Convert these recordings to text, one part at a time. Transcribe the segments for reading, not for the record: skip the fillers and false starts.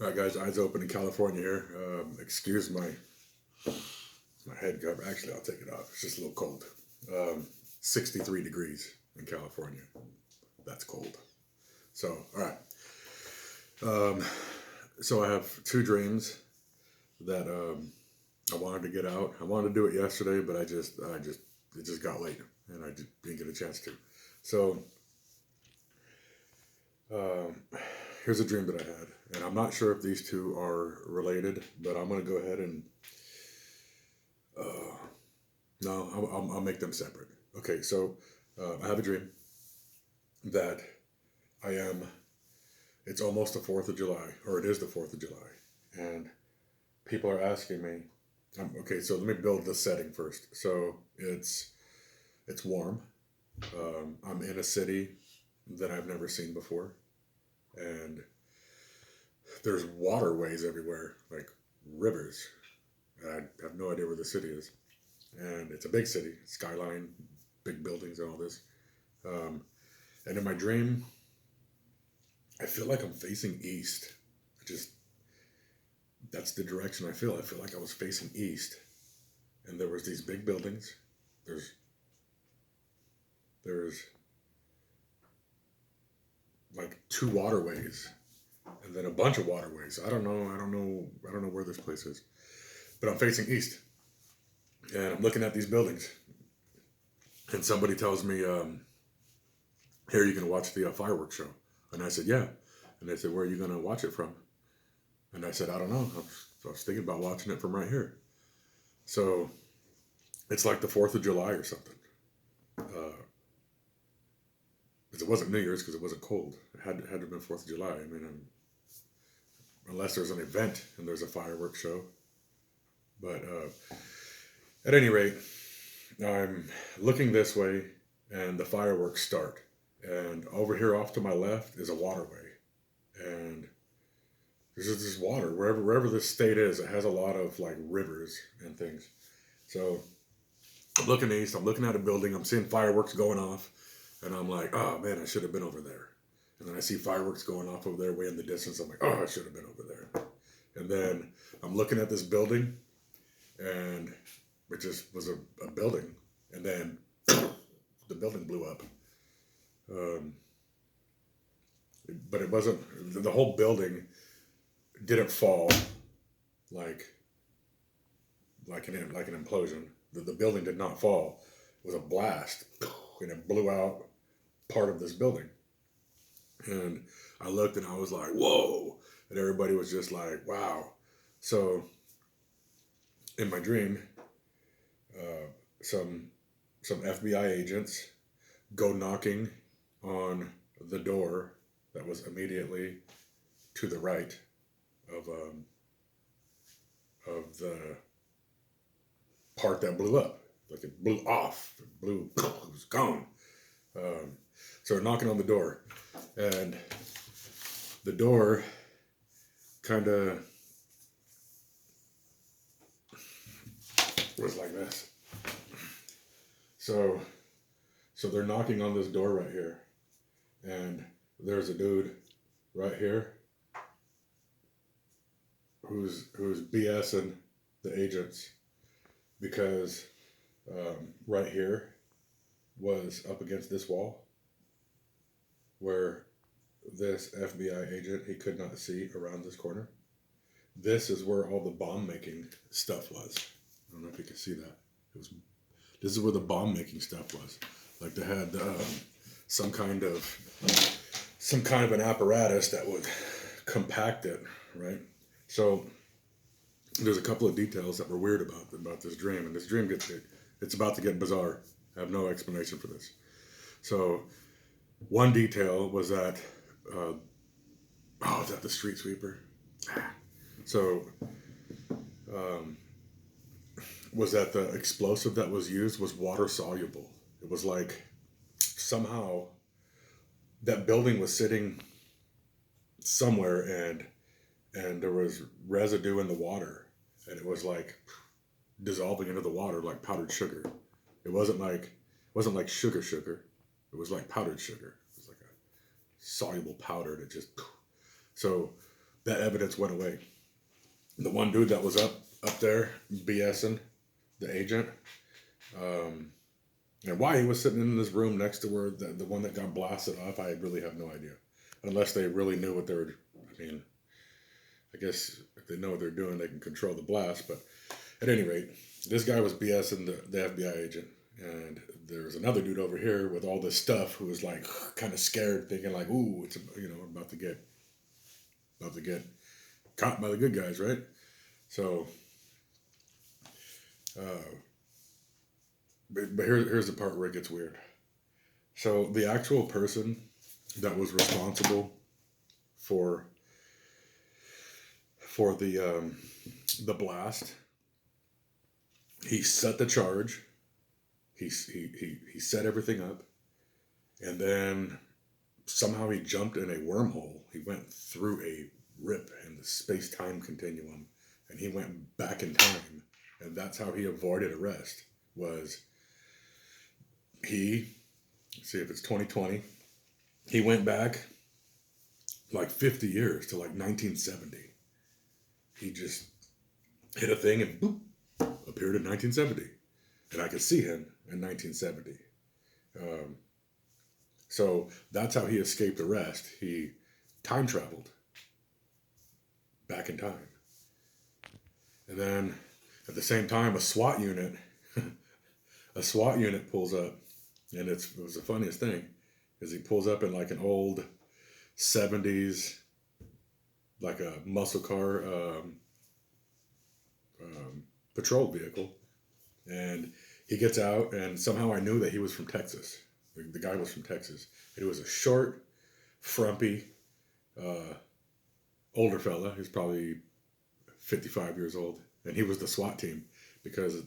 All right, guys, eyes open in California here. Excuse my head cover. Actually, I'll take it off. It's just a little cold. 63 degrees in California. That's cold. So, all right. Um, so I have two dreams that I wanted to get out. I wanted to do it yesterday, but it just got late, and I just didn't get a chance to. So, um, here's a dream that I had, and I'm not sure if these two are related, but I'm gonna go ahead and uh, no, I'll make them separate. Okay, so I have a dream that I am. It's almost the Fourth of July, or it is the Fourth of July, and people are asking me. Okay, so let me build the setting first. So it's warm. I'm in a city that I've never seen before, and there's waterways everywhere, like rivers. I have no idea where the city is, and it's a big city, skyline, big buildings, and all this. Um, and in my dream, I feel like I'm facing east. I just That's the direction I feel. I feel like I was facing east, and there was these big buildings. There's there's like two waterways, and then a bunch of waterways. I don't know where this place is, but I'm facing east, and I'm looking at these buildings, and somebody tells me, "Here, you can watch the fireworks show." And I said, "Yeah." And they said, "Where are you gonna watch it from?" And I said, "I don't know. I was thinking about watching it from right here." So it's like the Fourth of July or something. Uh, 'Cause it wasn't New Year's because it wasn't cold. Had to have been Fourth of July. I mean, unless there's an event and there's a fireworks show. But at any rate, I'm looking this way, and the fireworks start. And over here, off to my left, is a waterway, and there's just this water wherever this state is. It has a lot of like rivers and things. So I'm looking east. I'm looking at a building. I'm seeing fireworks going off, and I'm like, oh man, I should have been over there. And then I see fireworks going off over there, way in the distance. I'm like, oh, I should have been over there. And then I'm looking at this building, and it just was a building, and then the building blew up. Um, but it wasn't. The whole building didn't fall like like an implosion. The building did not fall. It was a blast, and it blew out part of this building. And I looked, and I was like, "Whoa!" And everybody was just like, "Wow!" So in my dream, uh, some FBI agents go knocking on the door that was immediately to the right of the part that blew up. Like it blew off. It was gone. Um, so we're knocking on the door, and the door kind of was like this. So they're knocking on this door right here, and there's a dude right here who's BSing the agents because right here was up against this wall where this FBI agent, he could not see around this corner. This is where all the bomb making stuff was. I don't know if you can see that. It was. This is where the bomb making stuff was. Like they had some kind of an apparatus that would compact it, right? So there's a couple of details that were weird about this dream, and this dream it's about to get bizarre. I have no explanation for this. So one detail was that is that the street sweeper? So um, was that the explosive that was used was water soluble. It was like somehow that building was sitting somewhere, and there was residue in the water, and it was like dissolving into the water like powdered sugar. It wasn't like sugar. It was like powdered sugar. It was like a soluble powder that just so that evidence went away. The one dude that was up there BSing the agent, and why he was sitting in this room next to where the one that got blasted off, I really have no idea. Unless they really knew what they were. I mean, I guess if they know what they're doing, they can control the blast. But at any rate, this guy was BSing the FBI agent. And there's another dude over here with all this stuff who was like kind of scared, thinking like, "Ooh, it's about to get caught by the good guys, right?" So, but here's the part where it gets weird. So the actual person that was responsible for the blast, he set the charge. He set everything up, and then somehow he jumped in a wormhole. He went through a rip in the space-time continuum, and he went back in time, and that's how he avoided arrest. Was he? Let's see if it's 2020. He went back like 50 years to like 1970. He just hit a thing and boop, appeared in 1970. And I could see him in 1970. So that's how he escaped arrest. He time traveled back in time. And then at the same time, a SWAT unit pulls up. And it was the funniest thing, is he pulls up in like an old 70s, like a muscle car patrol vehicle. And he gets out, and somehow I knew that he was from Texas. The guy was from Texas. He was a short, frumpy, older fella. He's probably 55 years old. And he was the SWAT team, because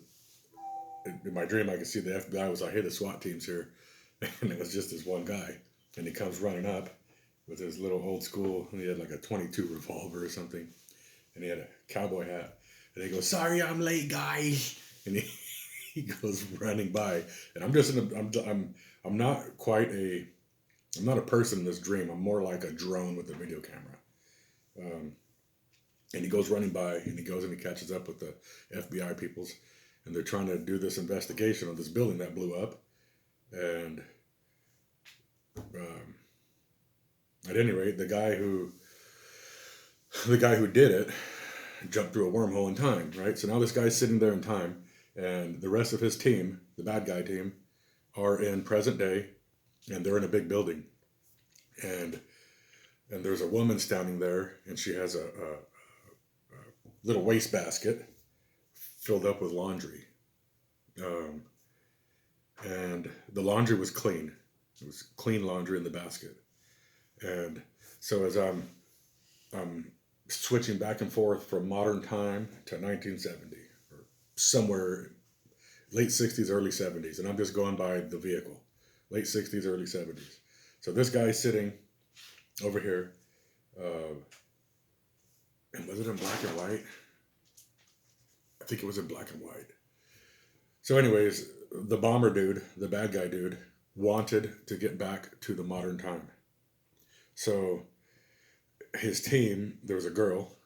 in my dream I could see the FBI was like, "Hey, the SWAT team's here." And it was just this one guy. And he comes running up with his little old school, and he had like a .22 revolver or something. And he had a cowboy hat. And he goes, "Sorry I'm late, guys." And he goes running by, and I'm not a person in this dream. I'm more like a drone with a video camera. And he goes running by, and he goes and he catches up with the FBI peoples, and they're trying to do this investigation of this building that blew up. And at any rate, the guy who did it jumped through a wormhole in time, right? So now this guy's sitting there in time. And the rest of his team, the bad guy team, are in present day, and they're in a big building. And there's a woman standing there, and she has a little wastebasket filled up with laundry. And the laundry was clean. It was clean laundry in the basket. And so as I'm switching back and forth from modern time to 1970, somewhere late 60s, early 70s, and I'm just going by the vehicle. Late 60s, early 70s. So this guy's sitting over here, and was it in black and white? I think it was in black and white. So anyways, the bomber dude, the bad guy dude, wanted to get back to the modern time. So his team, there was a girl,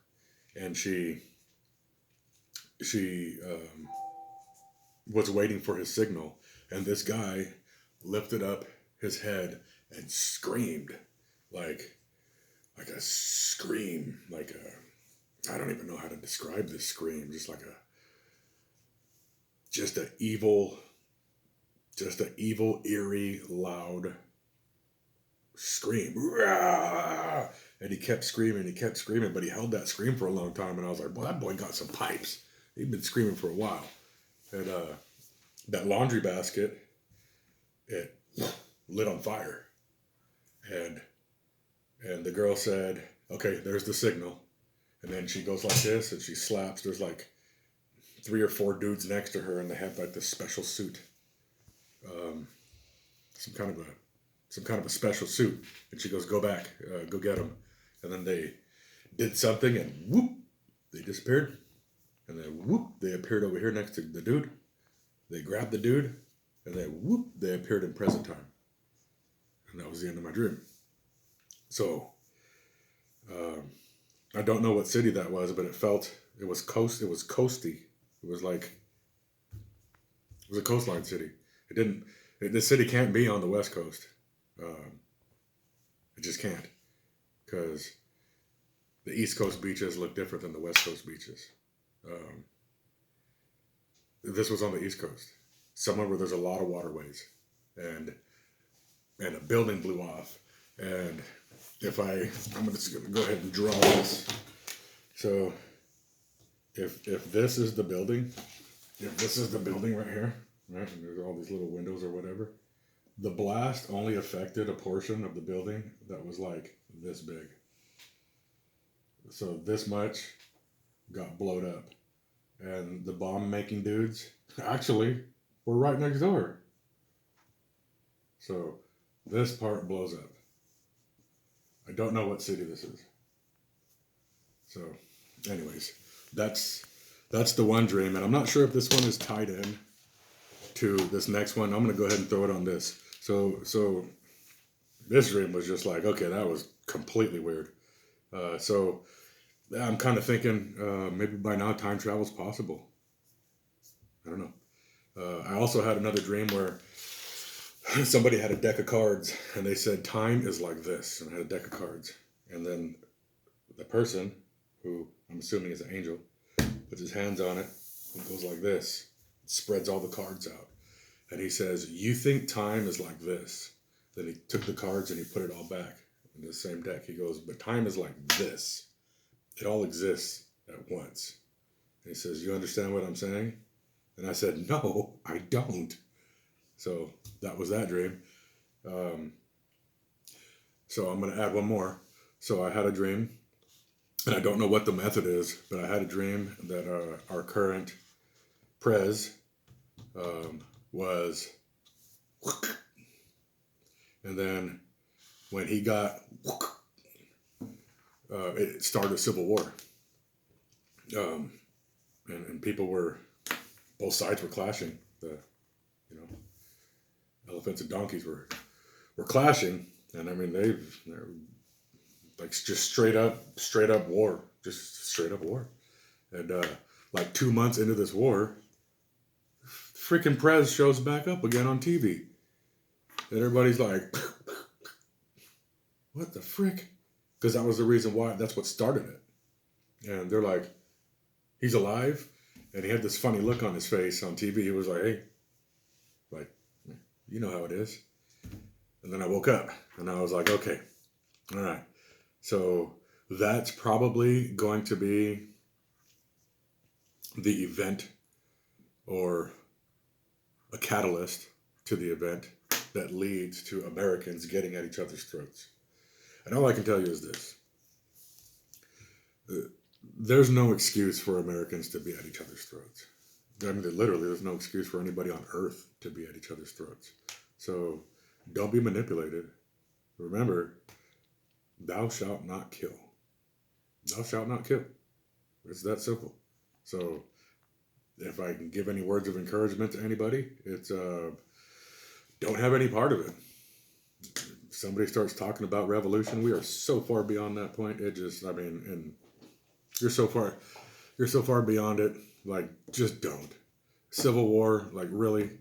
and she was waiting for his signal, and this guy lifted up his head and screamed like a scream, I don't even know how to describe this scream, just an evil, eerie, loud scream. And he kept screaming, but he held that scream for a long time, and I was like, "Boy, that boy got some pipes. He'd been screaming for a while." And that laundry basket, it lit on fire. And the girl said, "Okay, there's the signal." And then she goes like this, and she slaps. There's like 3 or 4 dudes next to her, and they have like this special suit, some kind of a special suit. And she goes, "Go back, go get them." And then they did something, and whoop, they disappeared. And then whoop, they appeared over here next to the dude. They grabbed the dude, and then whoop, they appeared in present time. And that was the end of my dream. So, I don't know what city that was, but it was coasty. It was like it was a coastline city. It didn't. This city can't be on the west coast. Um, it just can't because the east coast beaches look different than the west coast beaches. Um, this was on the east coast, somewhere where there's a lot of waterways, and a building blew off. And I'm just gonna go ahead and draw this. So if this is the building, if this is the building right here, right, and there's all these little windows or whatever, the blast only affected a portion of the building that was like this big. So this much got blowed up. And the bomb making dudes actually were right next door. So this part blows up. I don't know what city this is. So, anyways, that's the one dream, and I'm not sure if this one is tied in to this next one. I'm gonna go ahead and throw it on this. So this dream was just like, okay, that was completely weird. So I'm kind of thinking maybe by now time travel is possible. I don't know. I also had another dream where somebody had a deck of cards and they said time is like this, and I had a deck of cards, and then the person, who I'm assuming is an angel, puts his hands on it and goes like this, spreads all the cards out, and he says, you think time is like this. Then he took the cards and he put it all back in the same deck. He goes, but time is like this. It all exists at once. And he says, you understand what I'm saying? And I said, no, I don't. So that was that dream. So I'm going to add one more. So I had a dream, and I don't know what the method is, but I had a dream that our current prez was, and then when he got, it started a civil war. And people were, both sides were clashing. The, elephants and donkeys were clashing, and I mean they're like just straight up war, and like 2 months into this war, freaking Prez shows back up again on TV, and everybody's like, what the frick? Because that was the reason why, that's what started it. And they're like, he's alive, and he had this funny look on his face on TV. He was like, hey, like, you know how it is. And then I woke up and I was like, okay, all right. So that's probably going to be the event, or a catalyst to the event that leads to Americans getting at each other's throats. And all I can tell you is this. There's no excuse for Americans to be at each other's throats. I mean, literally, there's no excuse for anybody on earth to be at each other's throats. So don't be manipulated. Remember, thou shalt not kill. Thou shalt not kill. It's that simple. So if I can give any words of encouragement to anybody, it's don't have any part of it. If somebody starts talking about revolution, we are so far beyond that point. It just, I mean, and you're so far beyond it. Like, just don't. Civil war, like, really,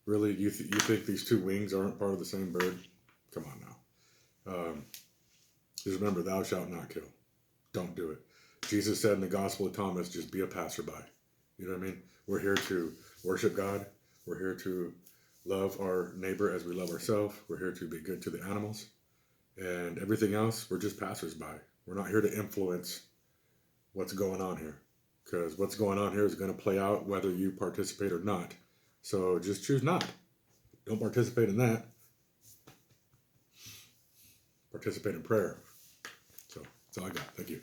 you think these two wings aren't part of the same bird? Come on now. Just remember, thou shalt not kill. Don't do it. Jesus said in the Gospel of Thomas, just be a passerby. You know what I mean? We're here to worship God. We're here to love our neighbor as we love ourselves. We're here to be good to the animals. And everything else, we're just passersby. We're not here to influence what's going on here. Because what's going on here is going to play out whether you participate or not. So just choose not. Don't participate in that. Participate in prayer. So that's all I got. Thank you.